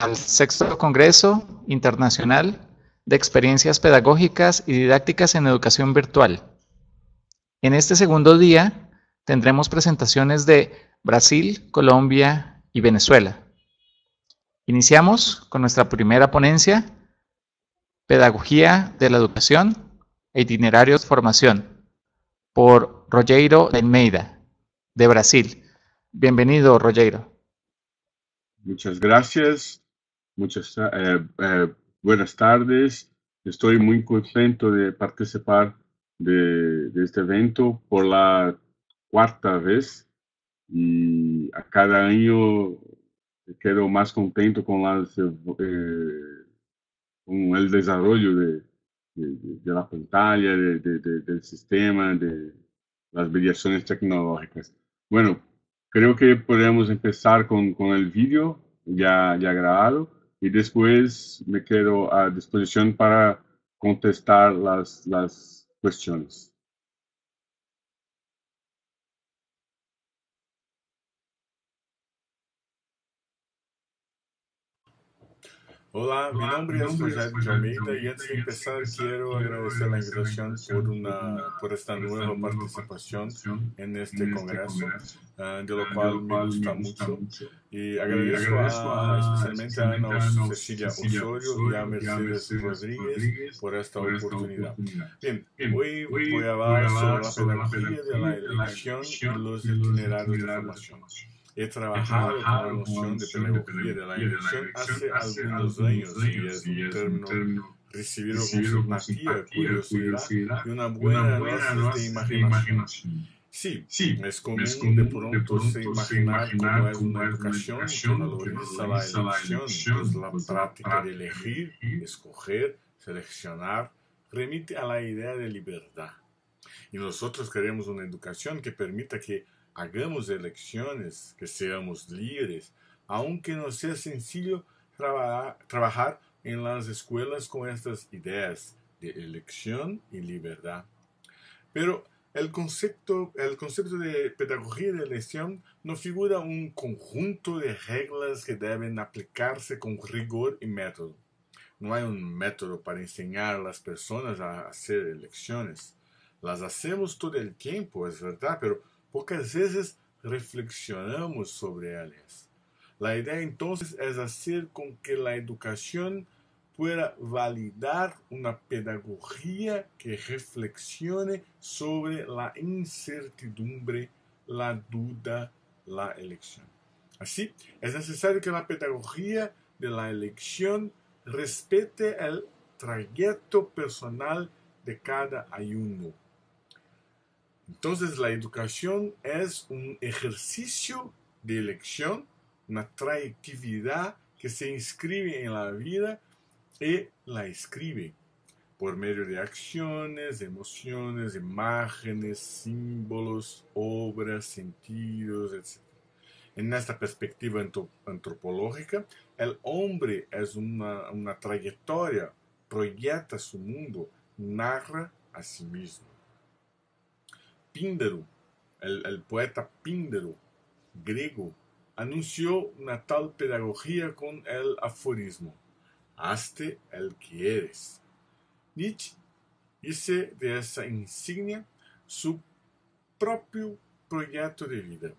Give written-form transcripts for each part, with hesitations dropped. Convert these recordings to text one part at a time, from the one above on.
al sexto Congreso Internacional de Experiencias Pedagógicas y Didácticas en Educación Virtual. En este segundo día tendremos presentaciones de Brasil, Colombia y Venezuela. Iniciamos con nuestra primera ponencia, Pedagogía de la Educación e Itinerarios de Formación, por Rogério de Almeida, de Brasil. Bienvenido, Rogério. Muchas gracias, buenas tardes. Estoy muy contento de participar de este evento por la cuarta vez y a cada año quedo más contento con el desarrollo de la pantalla, del sistema, de las mediaciones tecnológicas. Bueno, creo que podemos empezar con el vídeo ya grabado y después me quedo a disposición para contestar las cuestiones. Hola, mi nombre es Rogério de Almeida y antes de empezar quiero agradecer la invitación por esta nueva participación en este congreso, de lo cual me gusta mucho. Y agradezco especialmente a Ana Cecilia Osorio y a Mercedes Rodríguez por esta oportunidad. Bien, hoy voy a hablar sobre la pedagogía de la elección y los itinerarios de formación. He trabajado con la noción de pedagogía de la elección hace algunos años y es un término recibido con simpatía, curiosidad y una buena dosis de imaginación. Sí, es común de pronto se imaginar cómo es una educación que valoriza la elección, pues la práctica de elegir, escoger, seleccionar, remite a la idea de libertad. Y nosotros queremos una educación que permita que hagamos elecciones, que seamos libres, aunque no sea sencillo trabajar en las escuelas con estas ideas de elección y libertad. Pero el concepto de pedagogía de elección no figura un conjunto de reglas que deben aplicarse con rigor y método. No hay un método para enseñar a las personas a hacer elecciones. Las hacemos todo el tiempo, es verdad, pero pocas veces reflexionamos sobre ellas. La idea entonces es hacer con que la educación pueda validar una pedagogía que reflexione sobre la incertidumbre, la duda, la elección. Así, es necesario que la pedagogía de la elección respete el trayecto personal de cada alumno. Entonces, la educación es un ejercicio de elección, una trayectividad que se inscribe en la vida y la escribe por medio de acciones, emociones, imágenes, símbolos, obras, sentidos, etc. En esta perspectiva antropológica, el hombre es una trayectoria, proyecta su mundo, narra a sí mismo. Píndaro, el poeta Píndaro, griego, anunció una tal pedagogía con el aforismo: hazte el que eres. Nietzsche hizo de esa insignia su propio proyecto de vida,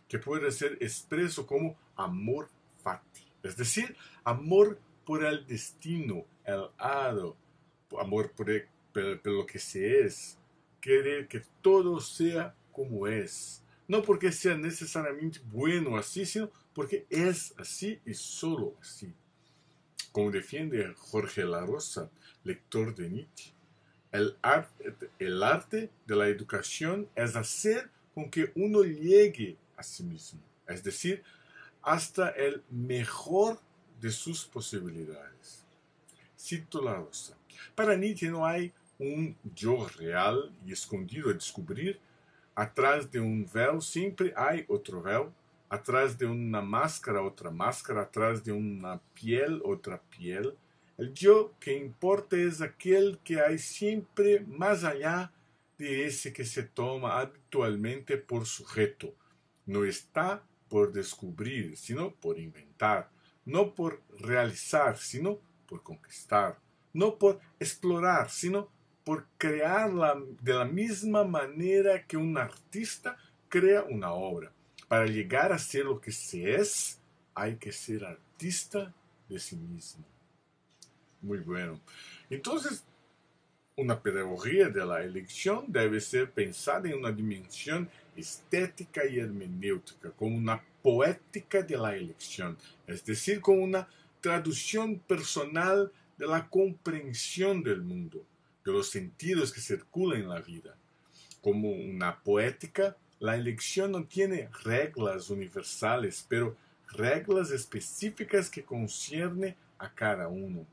que puede ser expreso como amor fati, es decir, amor por el destino, el hado, amor por lo que se es, querer que todo sea como es, no porque sea necesariamente bueno así, sino porque es así y solo así. Como defiende Jorge La Rosa, lector de Nietzsche, el arte de la educación es hacer con que uno llegue a sí mismo, es decir, hasta el mejor de sus posibilidades. Cito La Rosa: para Nietzsche no hay un yo real y escondido a descubrir. Atrás de un véu siempre hay otro véu. Atrás de una máscara, otra máscara. Atrás de una piel, otra piel. El yo que importa es aquel que hay siempre más allá de ese que se toma habitualmente por sujeto. No está por descubrir, sino por inventar. no por realizar, sino por conquistar, no por explorar, sino por crear de la misma manera que un artista crea una obra. Para llegar a ser lo que se es, hay que ser artista de sí mismo. Muy bueno. Entonces, una pedagogía de la elección debe ser pensada en una dimensión estética y hermenéutica, como una poética de la elección, es decir, como una traducción personal de la comprensión del mundo, de los sentidos que circulan en la vida. Como una poética, la elección no tiene reglas universales, pero reglas específicas que conciernen a cada uno.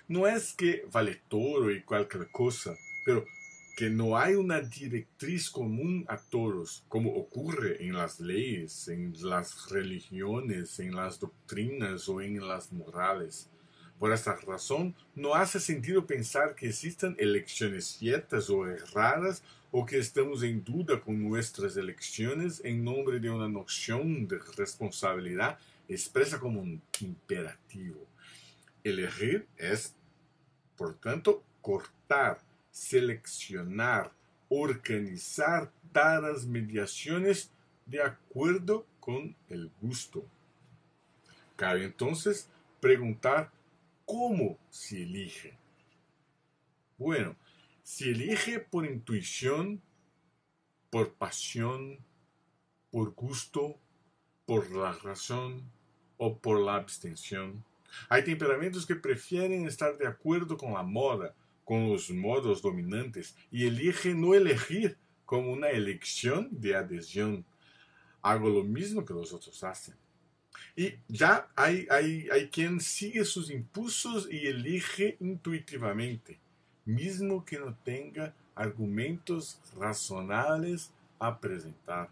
No es que vale todo y cualquier cosa, pero que no hay una directriz común a todos, como ocurre en las leyes, en las religiones, en las doctrinas o en las morales. Por esta razón, no hace sentido pensar que existan elecciones ciertas o erradas o que estamos en duda con nuestras elecciones en nombre de una noción de responsabilidad expresa como un imperativo. Elegir es, por tanto, cortar, seleccionar, organizar dadas mediaciones de acuerdo con el gusto. Cabe entonces preguntar cómo se elige. Bueno, se elige por intuición, por pasión, por gusto, por la razón o por la abstención. Hay temperamentos que prefieren estar de acuerdo con la moda, con los modos dominantes, y eligen no elegir como una elección de adhesión. Hago lo mismo que los otros hacen. Y ya hay quien sigue sus impulsos y elige intuitivamente, mismo que no tenga argumentos razonables a presentar.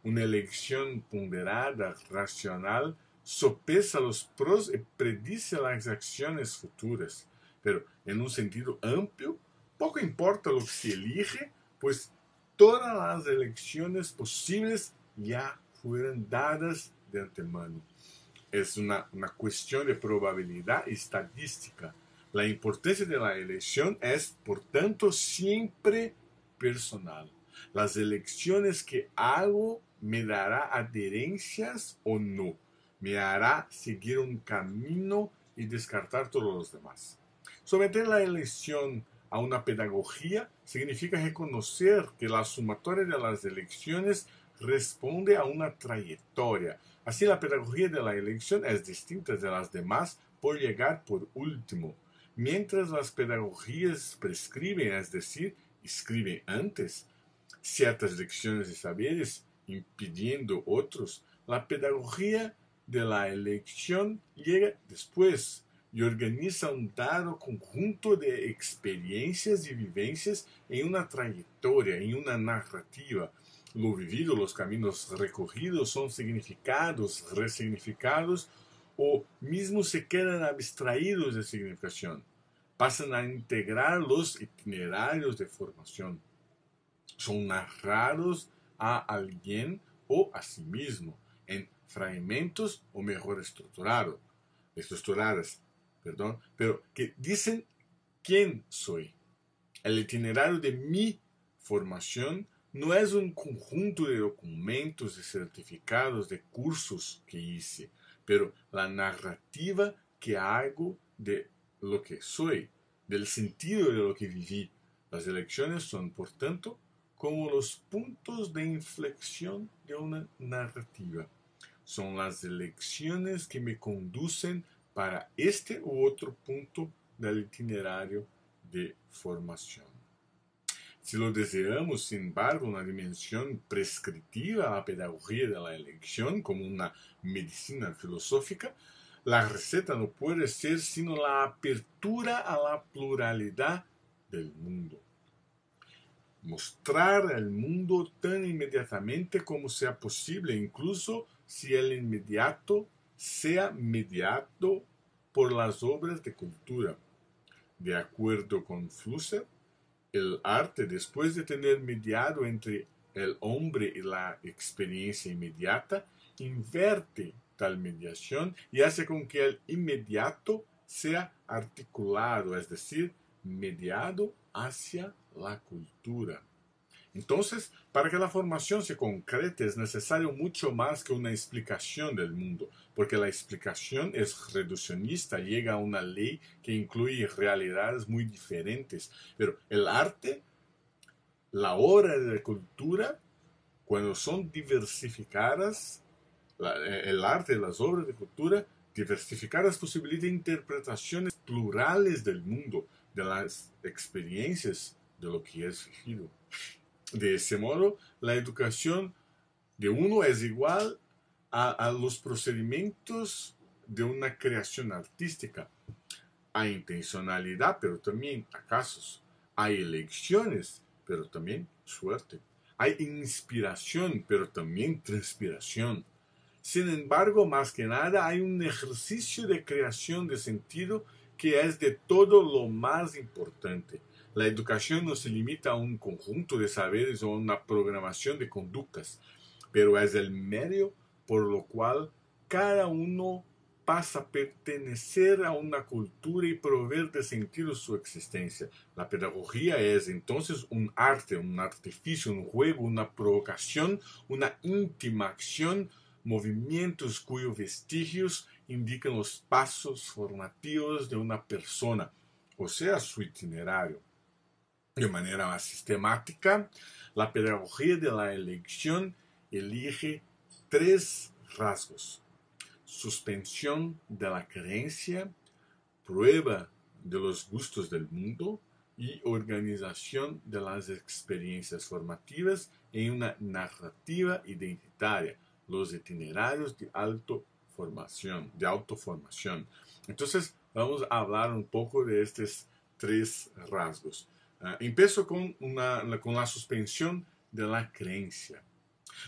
Una elección ponderada, racional, sopesa los pros y predice las acciones futuras. Pero en un sentido amplio, poco importa lo que se elige, pues todas las elecciones posibles ya fueron dadas de antemano. Es una cuestión de probabilidad estadística. La importancia de la elección es, por tanto, siempre personal. Las elecciones que hago me dará adherencias o no. Me hará seguir un camino y descartar todos los demás. Someter la elección a una pedagogía significa reconocer que la sumatoria de las elecciones responde a una trayectoria. Así, la pedagogía de la elección es distinta de las demás por llegar por último. Mientras las pedagogías prescriben, es decir, escriben antes, ciertas lecciones de saberes, impidiendo otros, la pedagogía de la elección llega después y organiza un dado conjunto de experiencias y vivencias en una trayectoria, en una narrativa. Lo vivido, los caminos recorridos son significados, resignificados o mismo se quedan abstraídos de significación. Pasan a integrar los itinerarios de formación. Son narrados a alguien o a sí mismo en fragmentos o mejor estructuradas, pero que dicen quién soy. El itinerario de mi formación no es un conjunto de documentos y certificados de cursos que hice, pero la narrativa que hago de lo que soy, del sentido de lo que viví. Las elecciones son, por tanto, como los puntos de inflexión de una narrativa. Son las elecciones que me conducen para este u otro punto del itinerario de formación. Si lo deseamos, sin embargo, una dimensión prescriptiva a la pedagogía de la elección como una medicina filosófica, la receta no puede ser sino la apertura a la pluralidad del mundo. Mostrar el mundo tan inmediatamente como sea posible, incluso si el inmediato sea mediado por las obras de cultura. De acuerdo con Flusser, el arte, después de tener mediado entre el hombre y la experiencia inmediata, inverte tal mediación y hace con que el inmediato sea articulado, es decir, mediado hacia la cultura. Entonces, para que la formación se concrete es necesario mucho más que una explicación del mundo, porque la explicación es reduccionista, llega a una ley que incluye realidades muy diferentes. Pero el arte, la obra de la cultura, cuando son diversificadas, el arte y las obras de cultura diversificadas posibilita interpretaciones plurales del mundo, de las experiencias de lo que es vivido. De ese modo, la educación de uno es igual a los procedimientos de una creación artística. Hay intencionalidad, pero también casos. Hay elecciones, pero también suerte. Hay inspiración, pero también transpiración. Sin embargo, más que nada, hay un ejercicio de creación de sentido que es de todo lo más importante. La educación no se limita a un conjunto de saberes o a una programación de conductas, pero es el medio por lo cual cada uno pasa a pertenecer a una cultura y proveer de sentido su existencia. La pedagogía es entonces un arte, un artificio, un juego, una provocación, una íntima acción, movimientos cuyos vestigios indican los pasos formativos de una persona, o sea, su itinerario. De manera más sistemática, la pedagogía de la elección elige 3 rasgos: suspensión de la creencia, prueba de los gustos del mundo y organización de las experiencias formativas en una narrativa identitaria, los itinerarios de autoformación. Entonces, vamos a hablar un poco de estos 3 rasgos. Empiezo con la suspensión de la creencia.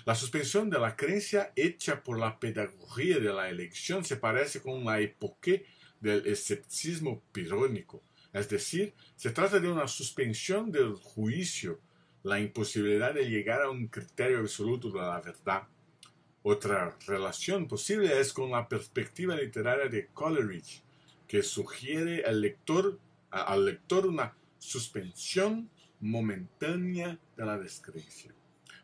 La suspensión de la creencia hecha por la pedagogía de la elección se parece con la époque del escepticismo pirónico. Es decir, se trata de una suspensión del juicio, la imposibilidad de llegar a un criterio absoluto de la verdad. Otra relación posible es con la perspectiva literaria de Coleridge, que sugiere al lector una suspensión momentánea de la descreencia,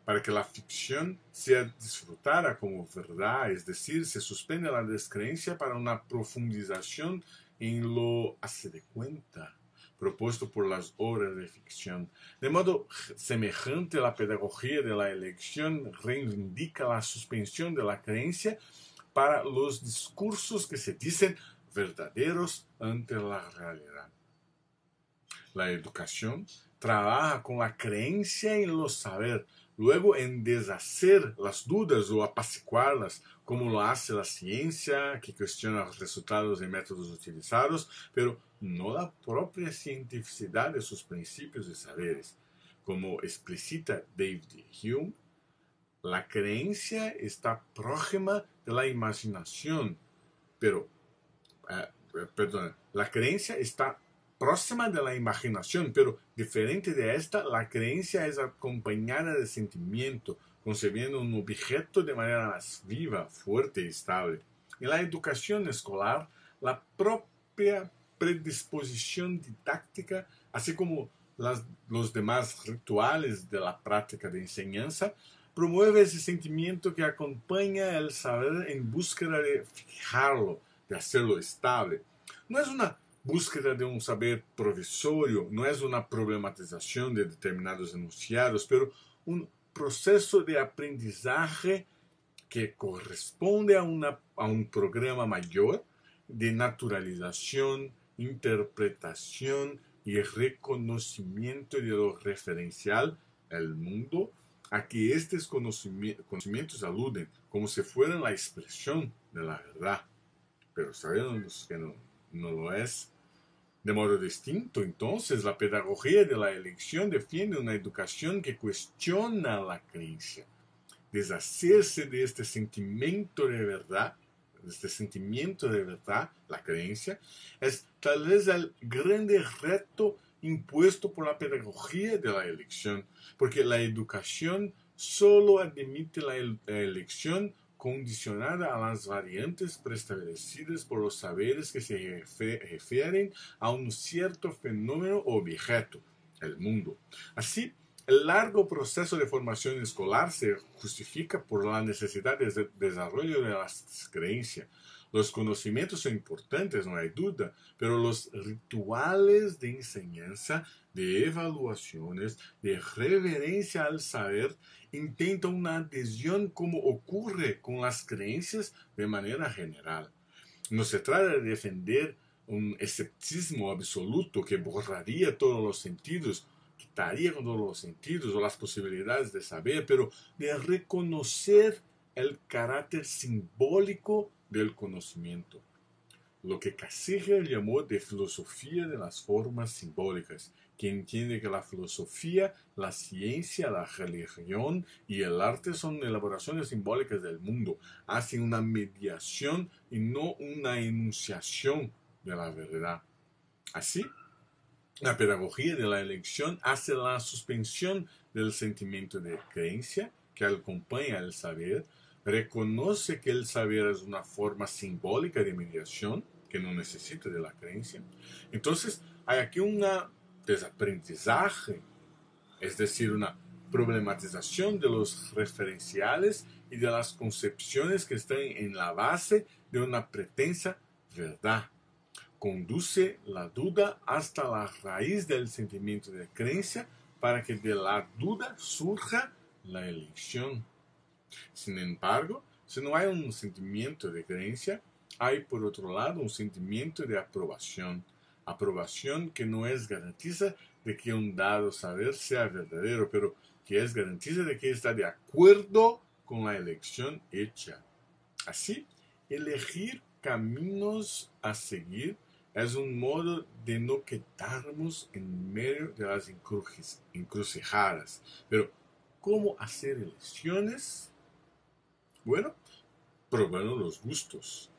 para que la ficción sea disfrutada como verdad, es decir, se suspende la descreencia para una profundización en lo hace de cuenta propuesto por las obras de ficción. De modo semejante, la pedagogía de la elección reivindica la suspensión de la creencia para los discursos que se dicen verdaderos ante la realidad. La educación trabaja con la creencia en lo saber, luego en deshacer las dudas o apaciguarlas, como lo hace la ciencia, que cuestiona los resultados y métodos utilizados, pero no la propia cientificidad de sus principios y saberes. Como explicita David Hume, la creencia está próxima de la imaginación, la creencia está próxima de la imaginación, pero diferente de esta, la creencia es acompañada de sentimiento, concebiendo un objeto de manera más viva, fuerte y estable. En la educación escolar, la propia predisposición didáctica, así como los demás rituales de la práctica de enseñanza, promueve ese sentimiento que acompaña el saber en búsqueda de fijarlo, de hacerlo estable. No es una búsqueda de un saber provisorio, no es una problematización de determinados enunciados, pero un proceso de aprendizaje que corresponde a un programa mayor de naturalización, interpretación y reconocimiento de lo referencial, el mundo, a que estos conocimientos aluden como si fueran la expresión de la verdad, pero sabemos que no lo es. De modo distinto, entonces, la pedagogía de la elección defiende una educación que cuestiona la creencia. Deshacerse de este sentimiento de verdad, la creencia, es tal vez el grande reto impuesto por la pedagogía de la elección, porque la educación solo admite la elección condicionada a las variantes preestablecidas por los saberes que se refieren a un cierto fenómeno o objeto, el mundo. Así, el largo proceso de formación escolar se justifica por la necesidad de desarrollo de las creencias. Los conocimientos son importantes, no hay duda, pero los rituales de enseñanza, de evaluaciones, de reverencia al saber, intentan una adhesión como ocurre con las creencias de manera general. No se trata de defender un escepticismo absoluto que borraría todos los sentidos, quitaría con todos los sentidos o las posibilidades de saber, pero de reconocer el carácter simbólico del conocimiento, lo que Cassirer llamó de filosofía de las formas simbólicas, que entiende que la filosofía, la ciencia, la religión y el arte son elaboraciones simbólicas del mundo, hacen una mediación y no una enunciación de la verdad. Así, la pedagogía de la elección hace la suspensión del sentimiento de creencia que acompaña el saber, reconoce que el saber es una forma simbólica de mediación que no necesita de la creencia. Entonces, hay aquí un desaprendizaje, es decir, una problematización de los referenciales y de las concepciones que están en la base de una pretensa verdad. Conduce la duda hasta la raíz del sentimiento de creencia para que de la duda surja la elección. Sin embargo, si no hay un sentimiento de creencia, hay por otro lado un sentimiento de aprobación. Aprobación que no es garantiza de que un dado saber sea verdadero, pero que es garantiza de que está de acuerdo con la elección hecha. Así, elegir caminos a seguir es un modo de no quedarnos en medio de las encrucijadas. Pero, ¿cómo hacer elecciones? Bueno, probando los gustos.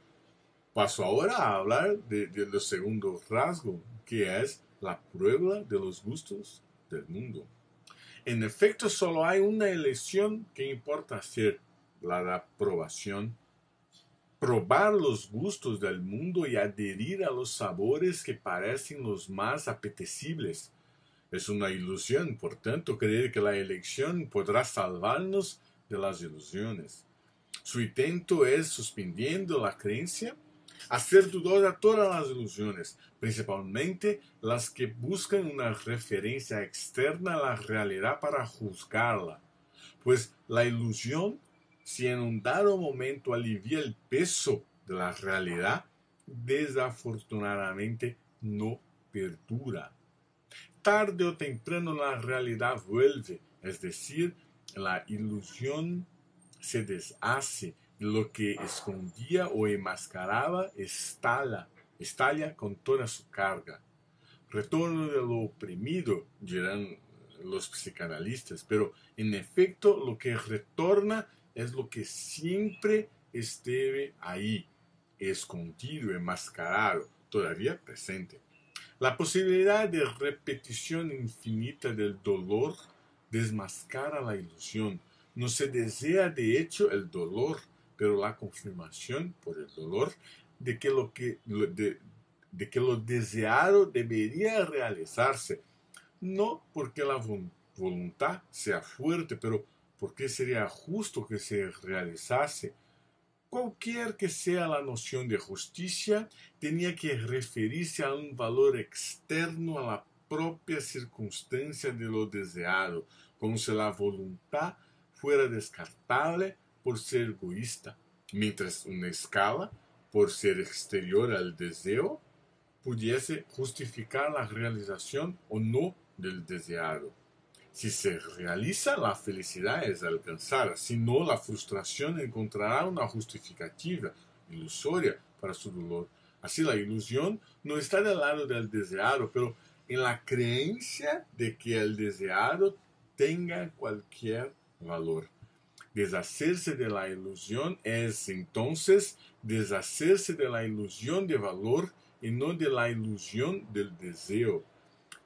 Paso ahora a hablar del segundo rasgo, que es la prueba de los gustos del mundo. En efecto, solo hay una elección que importa hacer, la de aprobación. Probar los gustos del mundo y adherir a los sabores que parecen los más apetecibles. Es una ilusión, por tanto, creer que la elección podrá salvarnos de las ilusiones. Su intento es, suspendiendo la creencia, hacer dudar todas las ilusiones, principalmente las que buscan una referencia externa a la realidad para juzgarla. Pues la ilusión, si en un dado momento alivia el peso de la realidad, desafortunadamente no perdura. Tarde o temprano la realidad vuelve, es decir, la ilusión se deshace y lo que escondía o enmascaraba estalla con toda su carga. Retorno de lo oprimido, dirán los psicanalistas, pero en efecto lo que retorna es lo que siempre estuvo ahí, escondido, enmascarado, todavía presente. La posibilidad de repetición infinita del dolor desmascara la ilusión. No se desea de hecho el dolor, pero la confirmación por el dolor de que lo deseado debería realizarse, no porque la voluntad sea fuerte, pero porque sería justo que se realizase. Cualquier que sea la noción de justicia, tenía que referirse a un valor externo a la propia circunstancia de lo deseado, como si la voluntad fuera descartable por ser egoísta, mientras una escala, por ser exterior al deseo, pudiese justificar la realización o no del deseado. Si se realiza, la felicidad es alcanzada, si no, la frustración encontrará una justificativa ilusoria para su dolor. Así la ilusión no está del lado del deseado, pero en la creencia de que el deseado tenga cualquier valor. Deshacerse de la ilusión es entonces deshacerse de la ilusión de valor y no de la ilusión del deseo.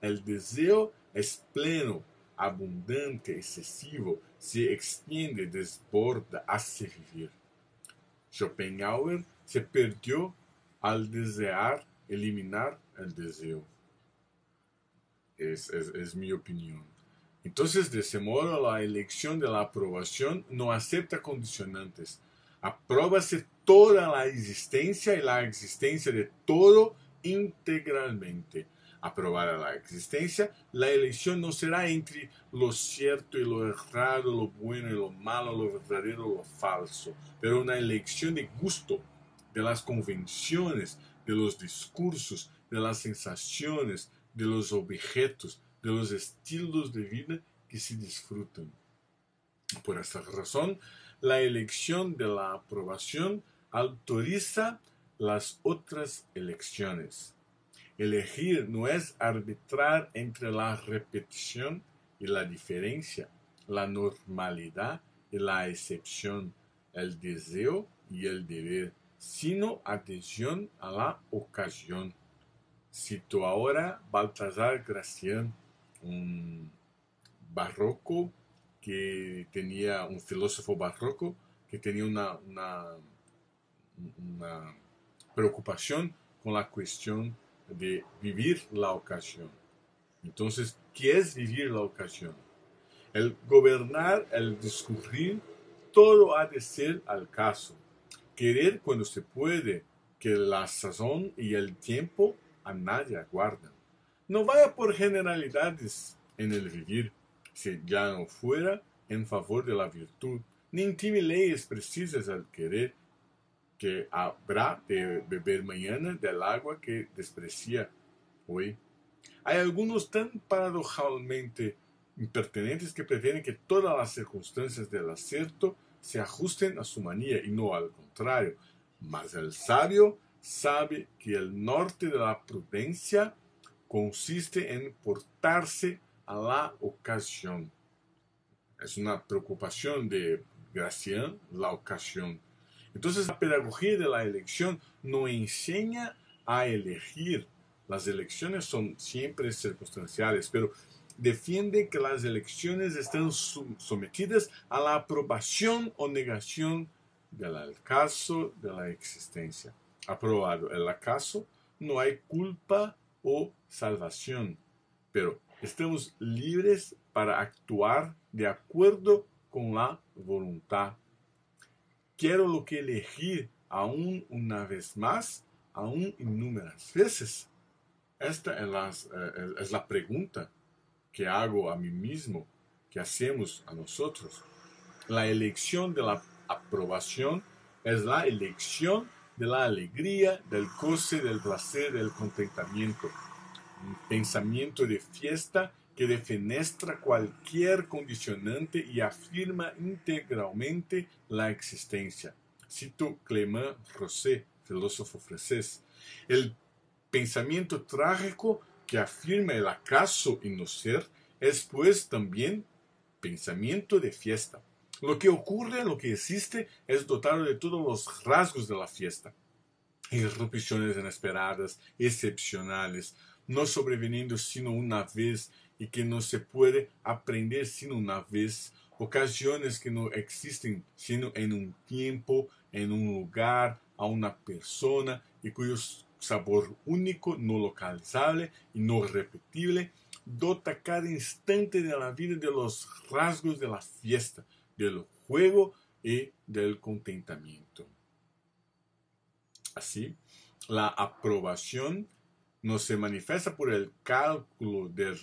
El deseo es pleno, abundante, excesivo, se extiende, desborda, hace vivir. Schopenhauer se perdió al desear eliminar el deseo. Es mi opinión. Entonces, de ese modo, la elección de la aprobación no acepta condicionantes. Apróbase toda la existencia y la existencia de todo integralmente. Aprobada la existencia, la elección no será entre lo cierto y lo errado, lo bueno y lo malo, lo verdadero y lo falso, pero una elección de gusto, de las convenciones, de los discursos, de las sensaciones, de los objetos, de los estilos de vida que se disfrutan. Por esta razón, la elección de la aprobación autoriza las otras elecciones. Elegir no es arbitrar entre la repetición y la diferencia, la normalidad y la excepción, el deseo y el deber, sino adhesión a la ocasión. Cito ahora Baltasar Gracián, un barroco que tenía, un filósofo barroco que tenía una preocupación con la cuestión de vivir la ocasión. Entonces, ¿qué es vivir la ocasión? El gobernar, el discurrir, todo ha de ser al caso. Querer cuando se puede, que la sazón y el tiempo a nadie aguardan. No vaya por generalidades en el vivir, si ya no fuera en favor de la virtud, ni intime leyes precisas al querer, que habrá de beber mañana del agua que desprecia hoy. Hay algunos tan paradojalmente impertinentes que pretenden que todas las circunstancias del acierto se ajusten a su manía y no al contrario. Mas el sabio sabe que el norte de la prudencia consiste en portarse a la ocasión. Es una preocupación de Gracián, la ocasión. Entonces, la pedagogía de la elección no enseña a elegir. Las elecciones son siempre circunstanciales, pero defiende que las elecciones están sometidas a la aprobación o negación del acaso de la existencia. Aprobado el acaso, no hay culpa o salvación, pero estamos libres para actuar de acuerdo con la voluntad. Quiero lo que elegir aún una vez más, aún innúmeras veces. Esta es la pregunta que hago a mí mismo, que hacemos a nosotros. La elección de la aprobación es la elección de la alegría, del goce, del placer, del contentamiento. Un pensamiento de fiesta que defenestra cualquier condicionante y afirma integralmente la existencia. Cito Clément Rosset, filósofo francés. El pensamiento trágico que afirma el acaso y no ser es pues también pensamiento de fiesta. Lo que ocurre, lo que existe, es dotado de todos los rasgos de la fiesta. Irrupciones inesperadas, excepcionales, no sobreviniendo sino una vez y que no se puede aprender sino una vez, ocasiones que no existen sino en un tiempo, en un lugar, a una persona y cuyo sabor único, no localizable y no repetible, dota cada instante de la vida de los rasgos de la fiesta, del juego y del contentamiento. Así, la aprobación no se manifiesta por el cálculo del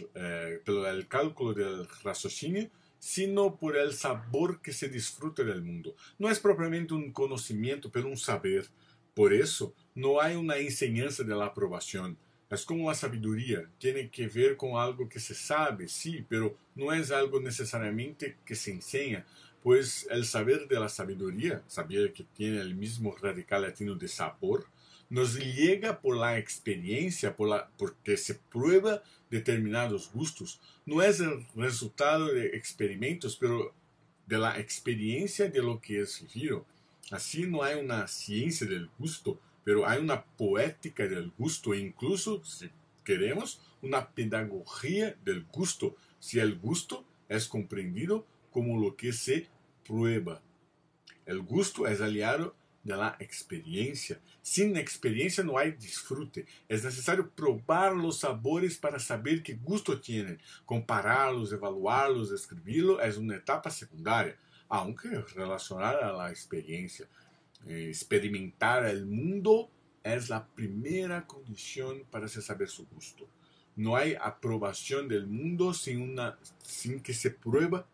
raciocinio, sino por el sabor que se disfruta del mundo. No es propiamente un conocimiento, pero un saber. Por eso, no hay una enseñanza de la aprobación. Es como la sabiduría, tiene que ver con algo que se sabe, sí, pero no es algo necesariamente que se enseña, pues el saber de la sabiduría, saber que tiene el mismo radical latino de sabor, nos llega por la experiencia, porque se prueba determinados gustos. No es el resultado de experimentos, pero de la experiencia de lo que es vivido. Así no hay una ciencia del gusto, pero hay una poética del gusto e incluso, si queremos, una pedagogía del gusto, si el gusto es comprendido como lo que se prueba. El gusto es aliado de la experiencia. Sin experiencia no hay disfrute. Es necesario probar los sabores para saber qué gusto tienen. Compararlos, evaluarlos, describirlos es una etapa secundaria, aunque relacionada a la experiencia. Experimentar el mundo es la primera condición para se saber su gusto. No hay aprobación del mundo sin que se prueba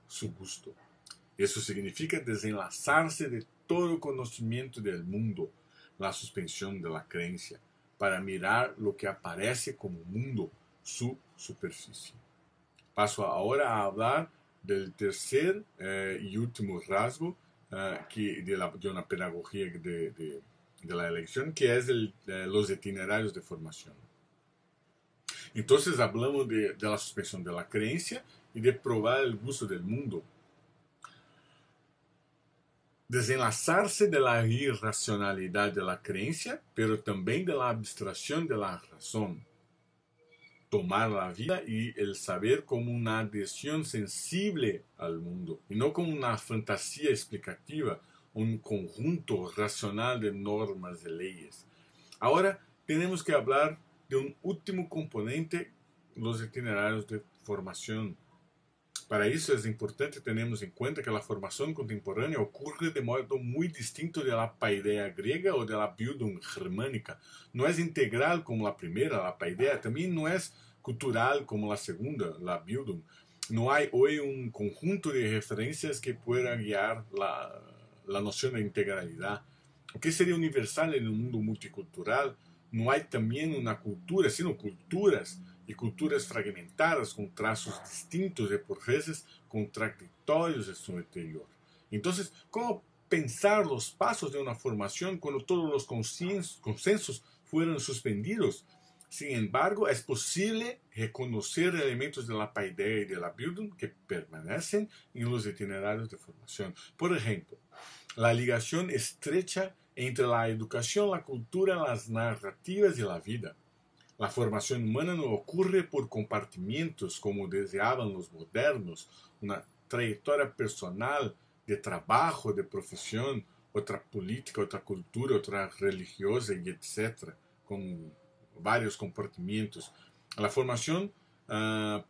su gusto. Eso significa desenlazarse de todo conocimiento del mundo, la suspensión de la creencia, para mirar lo que aparece como mundo, su superficie. Paso ahora a hablar del tercer y último rasgo de una pedagogía de la elección, que es los itinerarios de formación. Entonces hablamos de la suspensión de la creencia y de probar el gusto del mundo. Desenlazarse de la irracionalidad de la creencia, pero también de la abstracción de la razón. Tomar la vida y el saber como una adhesión sensible al mundo, y no como una fantasía explicativa, un conjunto racional de normas y leyes. Ahora tenemos que hablar de un último componente, los itinerarios de formación. Para eso es importante tener en cuenta que la formación contemporánea ocurre de modo muy distinto de la paideia griega o de la Bildung germánica. No es integral como la primera, la paideia, también no es cultural como la segunda, la Bildung. No hay hoy un conjunto de referencias que pueda guiar la noción de integralidad. O que sería universal en un mundo multicultural. No hay también una cultura, sino culturas, y culturas fragmentadas con trazos distintos y por veces contradictorios en su interior. Entonces, ¿cómo pensar los pasos de una formación cuando todos los consensos fueron suspendidos? Sin embargo, es posible reconocer elementos de la paideia y de la Bildung que permanecen en los itinerarios de formación. Por ejemplo, la ligación estrecha entre la educación, la cultura, las narrativas y la vida. La formación humana no ocurre por compartimientos como deseaban los modernos, una trayectoria personal de trabajo, de profesión, otra política, otra cultura, otra religiosa y etc., con varios compartimientos. La formación,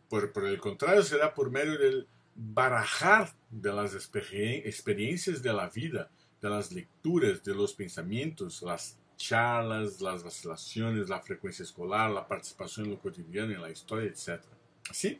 por el contrario, se da por medio del barajar de las experiencias de la vida, de las lecturas, de los pensamientos, las charlas, las vacilaciones, la frecuencia escolar, la participación en lo cotidiano, en la historia, etc. Así,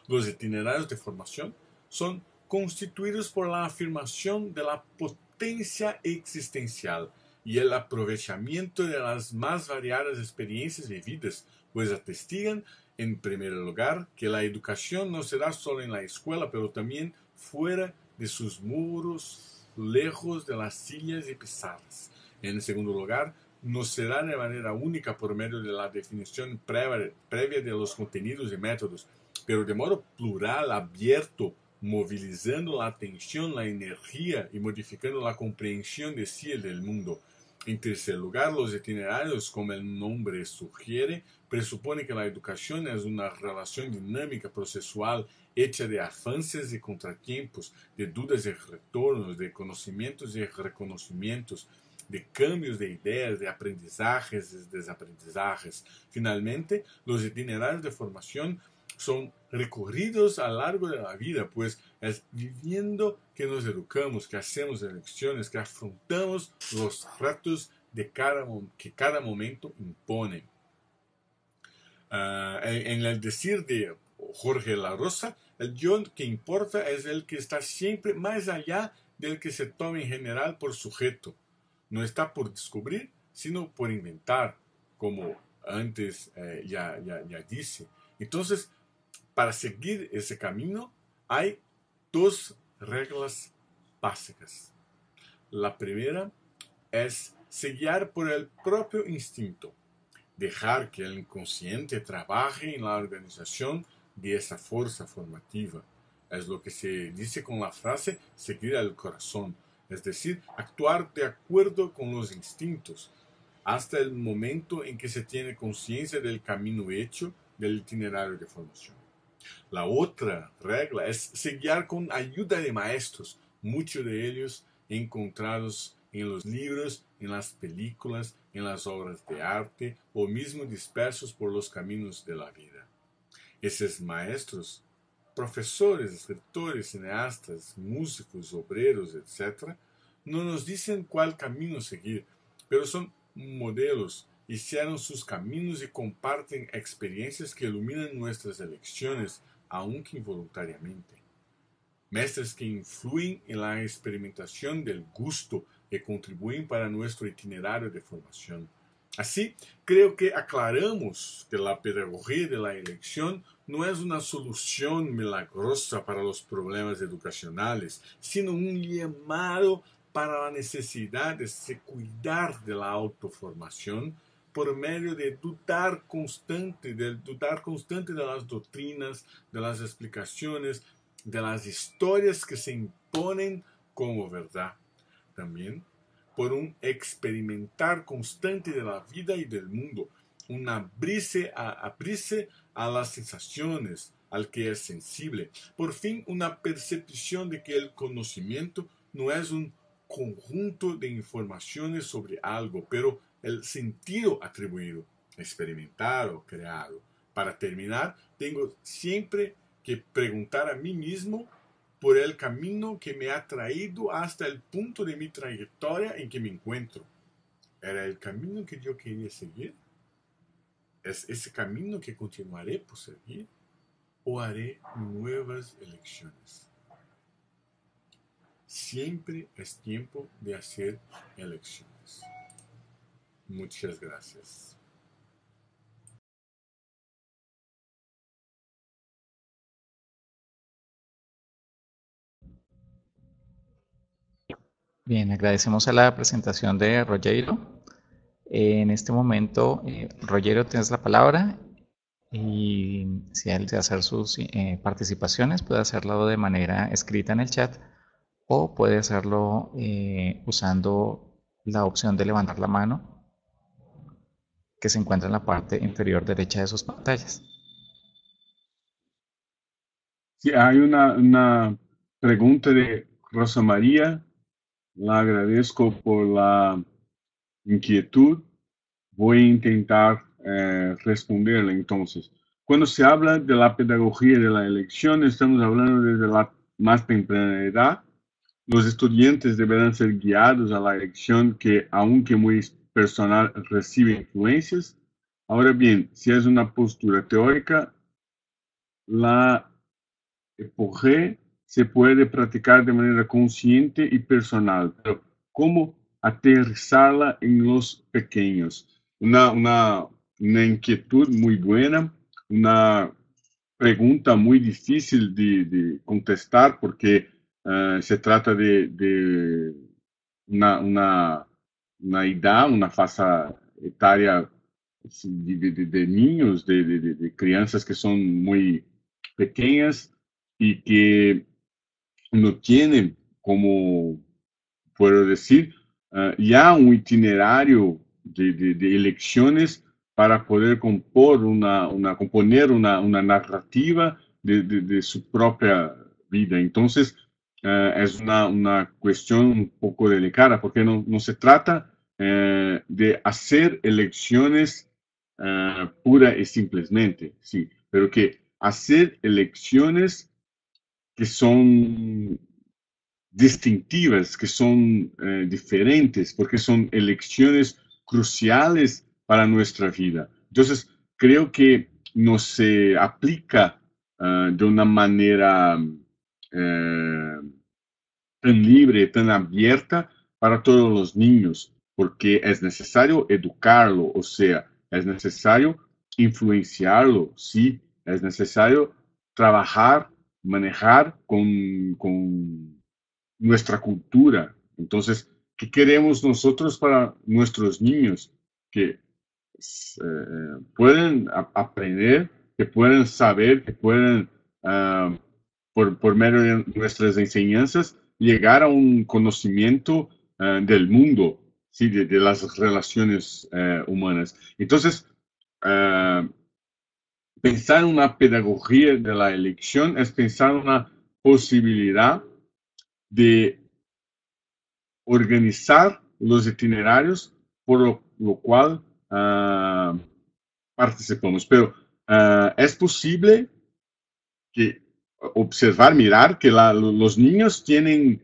los itinerarios de formación son constituidos por la afirmación de la potencia existencial y el aprovechamiento de las más variadas experiencias vividas, pues atestigan, en primer lugar, que la educación no se da solo en la escuela, pero también fuera de sus muros, lejos de las sillas y pizarras. En segundo lugar, no se da de manera única por medio de la definición previa de los contenidos y métodos, pero de modo plural, abierto, movilizando la atención, la energía y modificando la comprensión de sí y del mundo. En tercer lugar, los itinerarios, como el nombre sugiere, presupone que la educación es una relación dinámica, procesual, hecha de avances y contratiempos, de dudas y retornos, de conocimientos y reconocimientos, de cambios de ideas, de aprendizajes y desaprendizajes. Finalmente, los itinerarios de formación son recorridos a lo largo de la vida, pues es viviendo que nos educamos, que hacemos elecciones, que afrontamos los retos que cada momento impone. En el decir de Jorge La Rosa, el yo que importa es el que está siempre más allá del que se toma en general por sujeto. No está por descubrir, sino por inventar, como antes ya dice. Entonces, para seguir ese camino hay dos reglas básicas. La primera es se guiar por el propio instinto, dejar que el inconsciente trabaje en la organización de esa fuerza formativa. Es lo que se dice con la frase seguir al corazón, es decir, actuar de acuerdo con los instintos, hasta el momento en que se tiene conciencia del camino hecho del itinerario de formación. La otra regla es se guiar con ayuda de maestros, muchos de ellos encontrados en los libros, en las películas, en las obras de arte o mismo dispersos por los caminos de la vida. Esses maestros, professores, escritores, cineastas, músicos, obreros, etc., no nos dicen cuál camino seguir, pero son modelos, hicieron sus caminos y comparten experiencias que iluminan nuestras elecciones, aunque involuntariamente. Mestres que influyen en la experimentación del gusto y contribuyen para nuestro itinerario de formación. Así, creo que aclaramos que la pedagogía de la elección no es una solución milagrosa para los problemas educacionales, sino un llamado para la necesidad de se cuidar de la autoformación por medio de dudar constante de las doctrinas, de las explicaciones, de las historias que se imponen como verdad. También por un experimentar constante de la vida y del mundo, un abrirse a las sensaciones, al que es sensible. Por fin, una percepción de que el conocimiento no es un conjunto de informaciones sobre algo, pero el sentido atribuido, experimentado, creado. Para terminar, tengo siempre que preguntar a mí mismo por el camino que me ha traído hasta el punto de mi trayectoria en que me encuentro. ¿Era el camino que yo quería seguir? ¿Es ese camino que continuaré por seguir? ¿O haré nuevas elecciones? Siempre es tiempo de hacer elecciones. Muchas gracias. Bien, agradecemos a la presentación de Rogero. En este momento, Rogero, tienes la palabra y si él desea hacer sus participaciones, puede hacerlo de manera escrita en el chat o puede hacerlo usando la opción de levantar la mano que se encuentra en la parte inferior derecha de sus pantallas. Sí, hay una pregunta de Rosa María. La agradezco por la inquietud. Voy a intentar responderle entonces. Cuando se habla de la pedagogía de la elección, estamos hablando desde la más temprana edad. Los estudiantes deberán ser guiados a la elección que, aunque muy personal, recibe influencias. Ahora bien, si es una postura teórica, la epogé se puede practicar de manera consciente y personal, pero ¿cómo aterrizarla en los pequeños? Una inquietud muy buena, una pregunta muy difícil de contestar porque se trata de una edad, una fase etaria de niños, de crianças que son muy pequeñas y que no tienen, como puedo decir, ya un itinerario de elecciones para poder componer una narrativa de su propia vida. Entonces, es una cuestión un poco delicada, porque no se trata de hacer elecciones pura y simplemente, sí, pero que hacer elecciones que son distintivas, que son diferentes, porque son elecciones cruciales para nuestra vida. Entonces, creo que no se aplica de una manera tan libre, tan abierta para todos los niños, porque es necesario educarlo, o sea, es necesario influenciarlo, sí, es necesario trabajar, manejar con nuestra cultura. Entonces, ¿qué queremos nosotros para nuestros niños? Que pueden aprender, que pueden saber, que pueden, por medio de nuestras enseñanzas, llegar a un conocimiento del mundo, ¿sí? de las relaciones humanas. Entonces, pensar en una pedagogía de la elección es pensar en una posibilidad de organizar los itinerarios por lo cual participamos. Pero es posible que observar, mirar que los niños tienen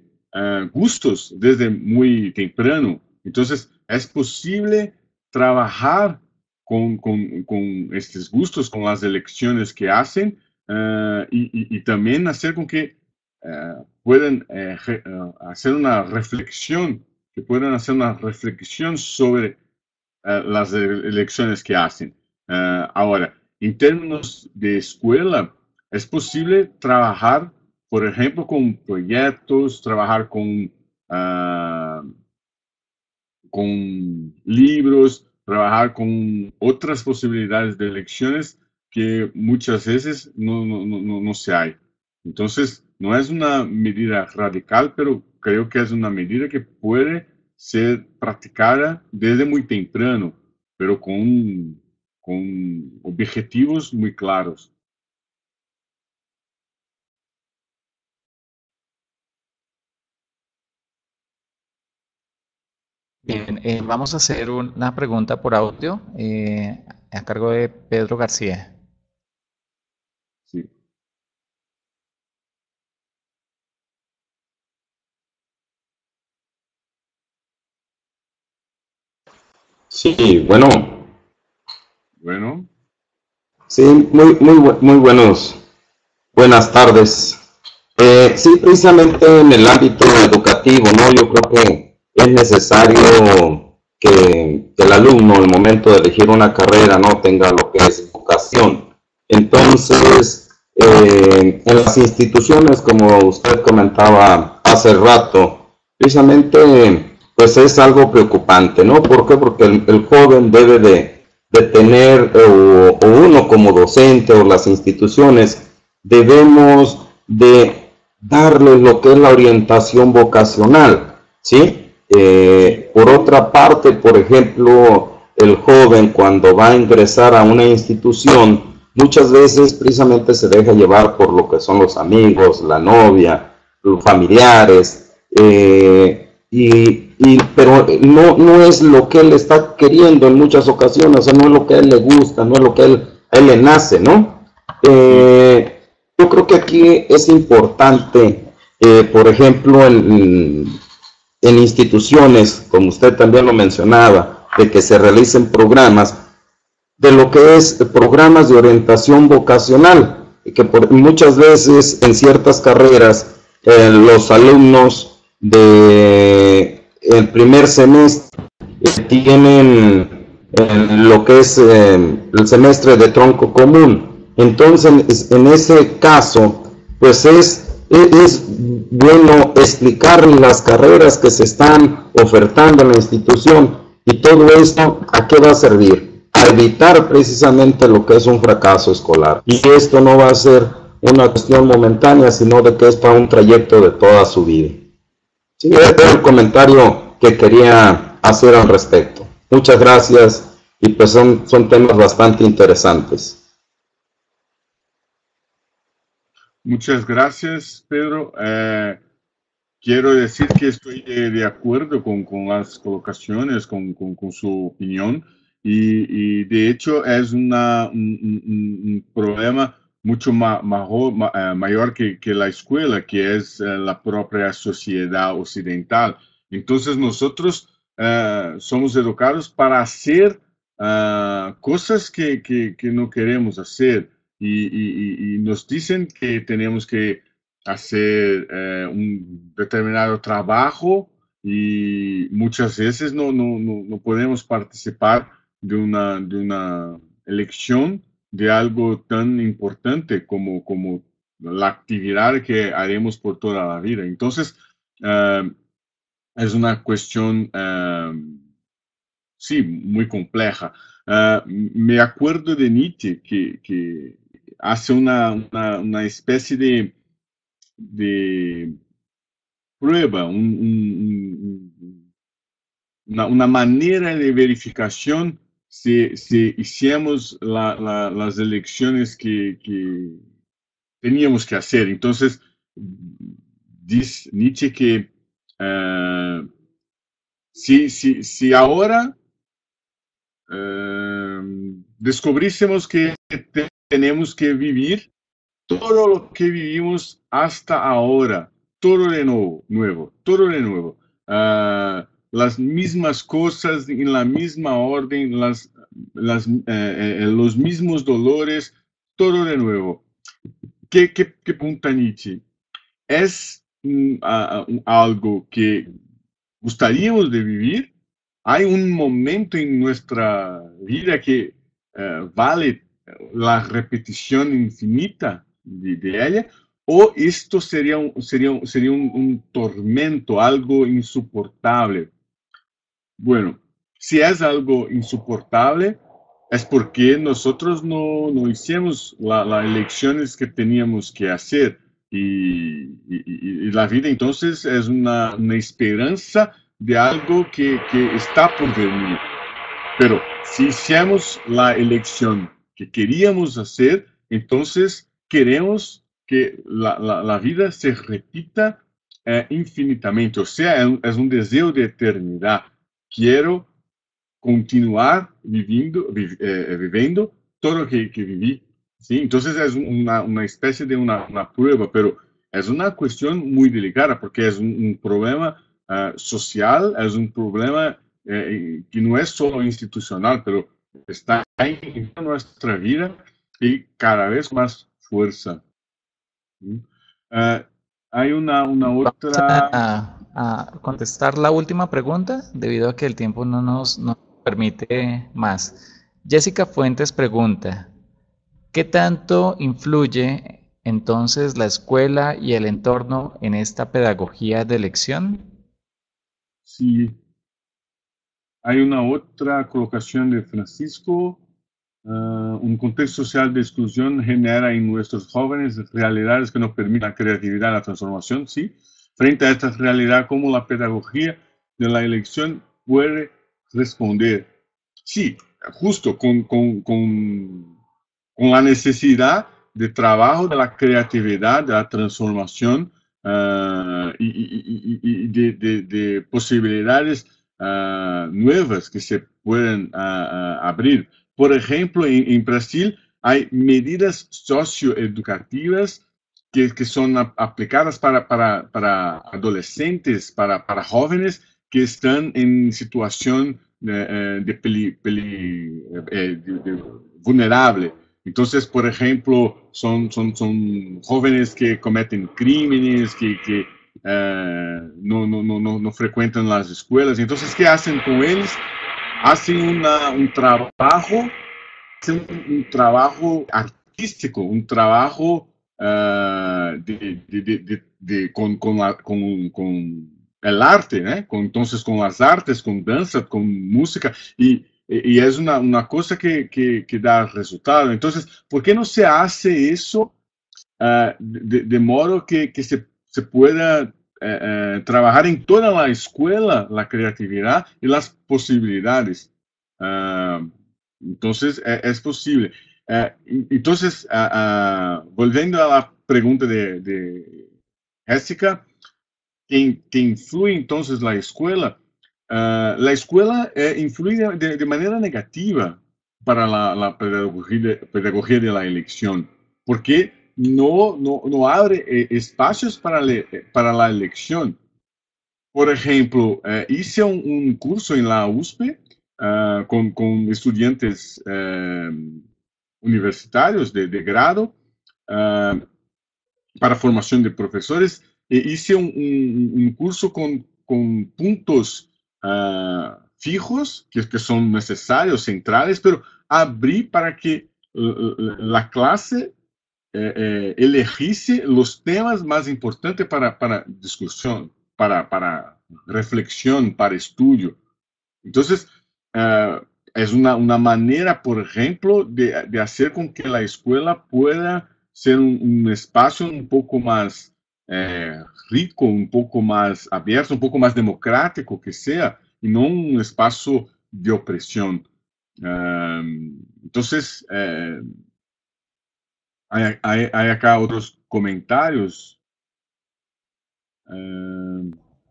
gustos desde muy temprano. Entonces, es posible trabajar con estos gustos, con las elecciones que hacen y también hacer con que puedan hacer una reflexión, que puedan hacer una reflexión sobre las elecciones que hacen. Ahora, en términos de escuela, es posible trabajar, por ejemplo, con proyectos, trabajar con libros, trabajar con otras posibilidades de elecciones que muchas veces no se hay. Entonces, no es una medida radical, pero creo que es una medida que puede ser practicada desde muy temprano, pero con objetivos muy claros. Bien, vamos a hacer una pregunta por audio a cargo de Pedro García. Sí. Sí, bueno, Bueno, sí, buenas tardes. Sí, precisamente en el ámbito educativo, ¿no? Yo creo que es necesario que el alumno, al momento de elegir una carrera, ¿no? Tenga lo que es vocación. Entonces, en las instituciones, como usted comentaba hace rato, precisamente, pues es algo preocupante, ¿no? ¿Por qué? Porque el joven debe de tener, o uno como docente o las instituciones, debemos de darle lo que es la orientación vocacional, ¿sí? Por otra parte, por ejemplo, el joven cuando va a ingresar a una institución, muchas veces precisamente se deja llevar por lo que son los amigos, la novia, los familiares, pero no es lo que él está queriendo en muchas ocasiones, o sea, no es lo que a él le gusta, no es lo que a él le nace, ¿no? Yo creo que aquí es importante, por ejemplo, en instituciones, como usted también lo mencionaba, de que se realicen programas, de lo que es programas de orientación vocacional, y que muchas veces en ciertas carreras los alumnos de el primer semestre tienen lo que es el semestre de tronco común. Entonces, en ese caso, pues es bueno explicar las carreras que se están ofertando en la institución y todo esto, ¿a qué va a servir? A evitar precisamente lo que es un fracaso escolar. Y esto no va a ser una cuestión momentánea, sino de que es para un trayecto de toda su vida. Sí, este es el comentario que quería hacer al respecto. Muchas gracias y pues son temas bastante interesantes. muchas gracias, Pedro. Quiero decir que estoy de acuerdo con las colocaciones, con su opinión, y de hecho es un problema mucho mayor que la escuela, que es la propia sociedad occidental. Entonces nosotros somos educados para hacer cosas que no queremos hacer, y nos dicen que tenemos que hacer un determinado trabajo y muchas veces no podemos participar de una elección de algo tan importante como la actividad que haremos por toda la vida. Entonces, es una cuestión, sí, muy compleja. Me acuerdo de Nietzsche que hace una especie de prueba, una manera de verificación si hicimos las elecciones que teníamos que hacer. Entonces, dice Nietzsche que si ahora descubrísemos que tenemos que vivir todo lo que vivimos hasta ahora, todo de nuevo, todo de nuevo. Las mismas cosas en la misma orden, los mismos dolores, todo de nuevo. ¿Qué pregunta Nietzsche? ¿Es algo que gustaríamos de vivir? ¿Hay un momento en nuestra vida que vale la repetición infinita de ella? ¿O esto sería un tormento, algo insoportable? Bueno, si es algo insoportable, es porque nosotros no hicimos las elecciones que teníamos que hacer. Y la vida entonces es una esperanza de algo que está por venir. Pero si hicimos la elección que queríamos hacer, entonces queremos que la vida se repita infinitamente. O sea, es un deseo de eternidad. Quiero continuar viviendo todo lo que viví. ¿Sí? Entonces es una especie de una prueba, pero es una cuestión muy delicada porque es un problema social, es un problema que no es solo institucional, pero está en nuestra vida y cada vez más fuerza. ¿Sí? Uh, hay una Vamos otra... a contestar la última pregunta, debido a que el tiempo no nos permite más. Jessica Fuentes pregunta, ¿qué tanto influye entonces la escuela y el entorno en esta pedagogía de elección? Sí, hay una otra colocación de Francisco. Un contexto social de exclusión genera en nuestros jóvenes realidades que nos permiten la creatividad y la transformación. Sí, frente a esta realidad, ¿cómo la pedagogía de la elección puede responder? Sí, justo con la necesidad de trabajo, de la creatividad, de la transformación y de posibilidades nuevas que se pueden abrir. Por ejemplo, en Brasil hay medidas socioeducativas que son aplicadas para adolescentes, para jóvenes que están en situación vulnerable. Entonces, por ejemplo, son jóvenes que cometen crímenes, que no frecuentan las escuelas. Entonces, ¿qué hacen con ellos? Hacen un trabajo artístico, un trabajo con el arte, ¿eh? Entonces con las artes, con danza, con música, y es una cosa que da resultado. Entonces, ¿por qué no se hace eso de modo que se pueda trabajar en toda la escuela la creatividad y las posibilidades? Entonces, es posible. Entonces, volviendo a la pregunta de Jessica, ¿qué influye entonces la escuela? La escuela influye de manera negativa para la pedagogía de la elección, porque no abre espacios para la elección. Por ejemplo, hice un curso en la USP con estudiantes universitarios de grado para formación de profesores. Hice un curso con puntos fijos que son necesarios, centrales, pero abrí para que la clase elegisse los temas más importantes para discusión, para reflexión, para estudio. Entonces, es una manera, por ejemplo, de hacer con que la escuela pueda ser un espacio un poco más rico, un poco más abierto, un poco más democrático que sea, y no un espacio de opresión. Entonces, hay acá otros comentarios. La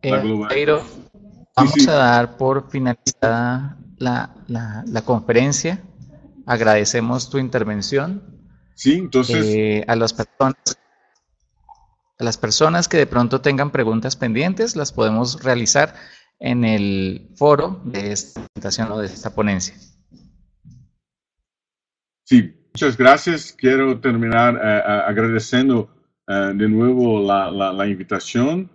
Jairo, globalización. Vamos a dar por finalizada la conferencia. Agradecemos tu intervención. Sí, entonces... A las personas que de pronto tengan preguntas pendientes, las podemos realizar en el foro de esta presentación o de esta ponencia. Sí, muchas gracias. Quiero terminar agradeciendo de nuevo la invitación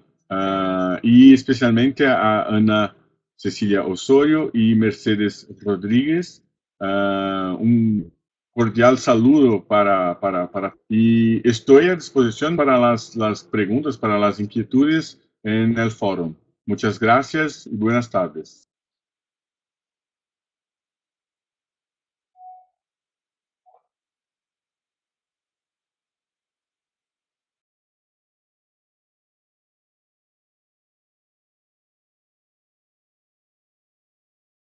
y especialmente a Ana Cecilia Osorio y Mercedes Rodríguez. Un cordial saludo y estoy a disposición para las preguntas, para las inquietudes en el foro. Muchas gracias y buenas tardes.